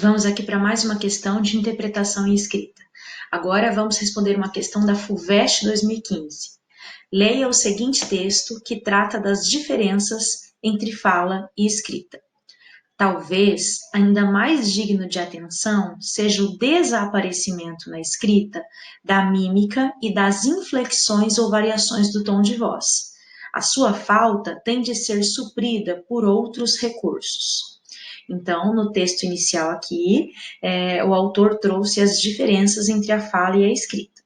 Vamos aqui para mais uma questão de interpretação e escrita. Agora vamos responder uma questão da FUVEST 2015. Leia o seguinte texto que trata das diferenças entre fala e escrita. Talvez ainda mais digno de atenção seja o desaparecimento na escrita da mímica e das inflexões ou variações do tom de voz. A sua falta tem de ser suprida por outros recursos. Então, no texto inicial aqui, o autor trouxe as diferenças entre a fala e a escrita.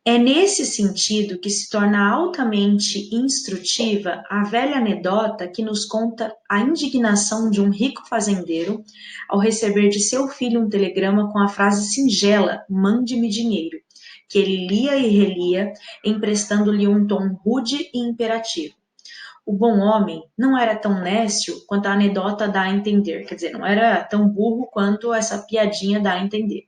É nesse sentido que se torna altamente instrutiva a velha anedota que nos conta a indignação de um rico fazendeiro ao receber de seu filho um telegrama com a frase singela, mande-me dinheiro, que ele lia e relia, emprestando-lhe um tom rude e imperativo. O bom homem não era tão nécio quanto a anedota dá a entender, quer dizer, não era tão burro quanto essa piadinha dá a entender.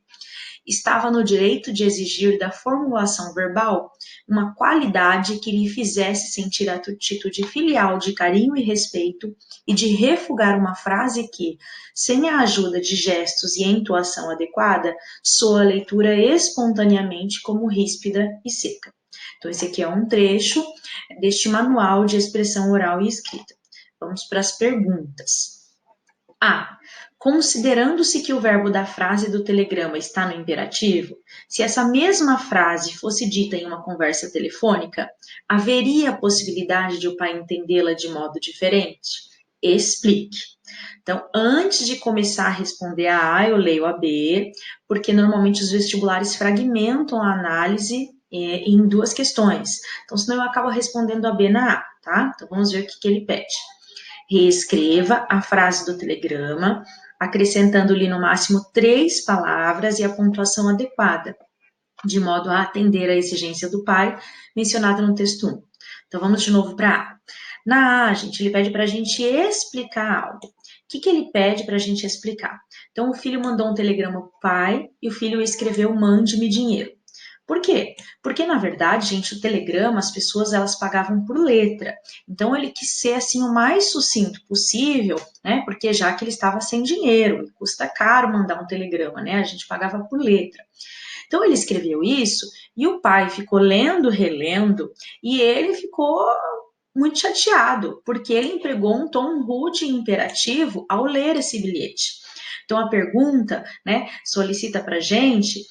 Estava no direito de exigir da formulação verbal uma qualidade que lhe fizesse sentir a atitude filial de carinho e respeito e de refugar uma frase que, sem a ajuda de gestos e entoação adequada, soa a leitura espontaneamente como ríspida e seca. Então, esse aqui é um trecho deste manual de expressão oral e escrita. Vamos para as perguntas. A. Considerando-se que o verbo da frase do telegrama está no imperativo, se essa mesma frase fosse dita em uma conversa telefônica, haveria a possibilidade de o pai entendê-la de modo diferente? Explique. Então, antes de começar a responder a A, eu leio a B, porque normalmente os vestibulares fragmentam a análise em duas questões. Então, senão eu acabo respondendo a B na A, tá? Então, vamos ver o que ele pede. Reescreva a frase do telegrama, acrescentando-lhe no máximo 3 palavras e a pontuação adequada, de modo a atender à exigência do pai, mencionada no texto 1. Então, vamos de novo para A. Na A, gente, ele pede para a gente explicar algo. O que ele pede para a gente explicar? Então, o filho mandou um telegrama para o pai e o filho escreveu mande-me dinheiro. Por quê? Porque, na verdade, gente, o telegrama, as pessoas, elas pagavam por letra. Então, ele quis ser, assim, o mais sucinto possível, né? Porque já que ele estava sem dinheiro, custa caro mandar um telegrama, né? A gente pagava por letra. Então, ele escreveu isso e o pai ficou lendo, relendo, e ele ficou muito chateado, porque ele empregou um tom rude e imperativo ao ler esse bilhete. Então, a pergunta, né, solicita para a gente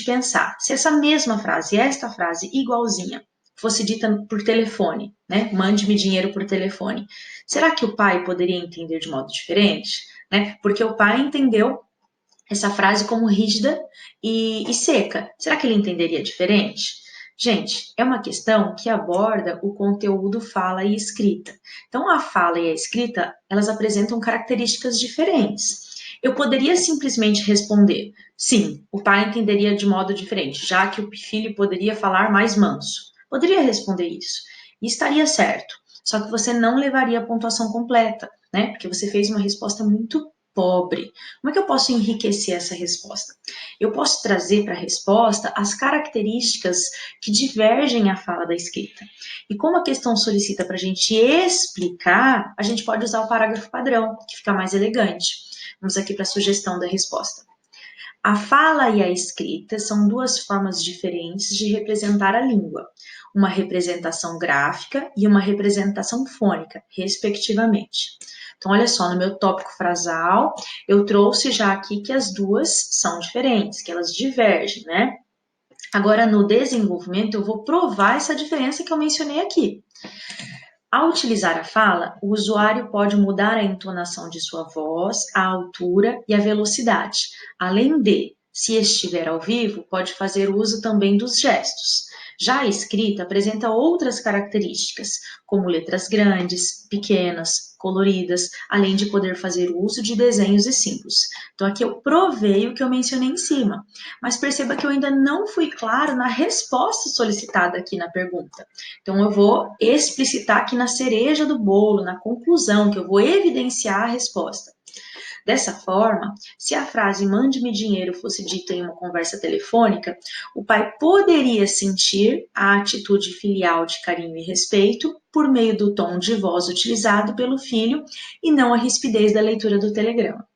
pensar, se essa mesma frase, esta frase igualzinha, fosse dita por telefone, né, mande-me dinheiro por telefone, será que o pai poderia entender de modo diferente? Né? Porque o pai entendeu essa frase como rígida e seca. Será que ele entenderia diferente? Gente, é uma questão que aborda o conteúdo fala e escrita. Então, a fala e a escrita, elas apresentam características diferentes. Eu poderia simplesmente responder, sim, o pai entenderia de modo diferente, já que o filho poderia falar mais manso. Poderia responder isso. E estaria certo. Só que você não levaria a pontuação completa, né? Porque você fez uma resposta muito pobre. Como é que eu posso enriquecer essa resposta? Eu posso trazer para a resposta as características que divergem a fala da escrita. E como a questão solicita para a gente explicar, a gente pode usar o parágrafo padrão, que fica mais elegante. Vamos aqui para a sugestão da resposta. A fala e a escrita são duas formas diferentes de representar a língua, uma representação gráfica e uma representação fônica, respectivamente. Então, olha só, no meu tópico frasal, eu trouxe já aqui que as duas são diferentes, que elas divergem, né? Agora, no desenvolvimento, eu vou provar essa diferença que eu mencionei aqui. Ao utilizar a fala, o usuário pode mudar a entonação de sua voz, a altura e a velocidade. Além de, se estiver ao vivo, pode fazer uso também dos gestos. Já a escrita apresenta outras características, como letras grandes, pequenas, coloridas, além de poder fazer uso de desenhos e símbolos. Então, aqui eu provei o que eu mencionei em cima, mas perceba que eu ainda não fui claro na resposta solicitada aqui na pergunta. Então, eu vou explicitar aqui na cereja do bolo, na conclusão, que eu vou evidenciar a resposta. Dessa forma, se a frase mande-me dinheiro fosse dita em uma conversa telefônica, o pai poderia sentir a atitude filial de carinho e respeito por meio do tom de voz utilizado pelo filho e não a rispidez da leitura do telegrama.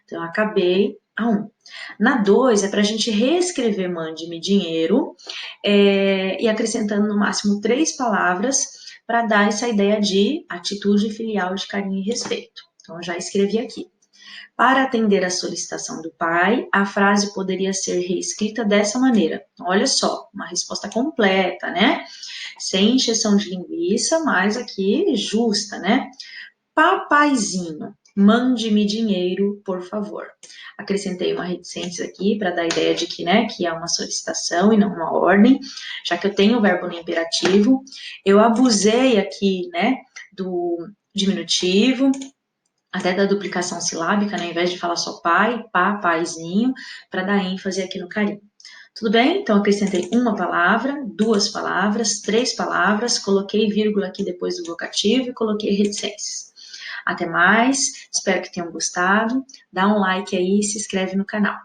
Então, eu acabei a 1. Na 2 é para a gente reescrever mande-me dinheiro e acrescentando no máximo 3 palavras para dar essa ideia de atitude filial de carinho e respeito. Então, eu já escrevi aqui. Para atender a solicitação do pai, a frase poderia ser reescrita dessa maneira. Olha só, uma resposta completa, né? Sem encheção de linguiça, mas aqui justa, né? Papaizinho, mande-me dinheiro, por favor. Acrescentei uma reticência aqui para dar a ideia de que, né, que é uma solicitação e não uma ordem, já que eu tenho o verbo no imperativo. Eu abusei aqui, né, do diminutivo, até da duplicação silábica, né, ao invés de falar só pai, pá, paizinho, para dar ênfase aqui no carinho. Tudo bem? Então, acrescentei uma palavra, 2 palavras, 3 palavras, coloquei vírgula aqui depois do vocativo e coloquei reticências. Até mais, espero que tenham gostado. Dá um like aí e se inscreve no canal.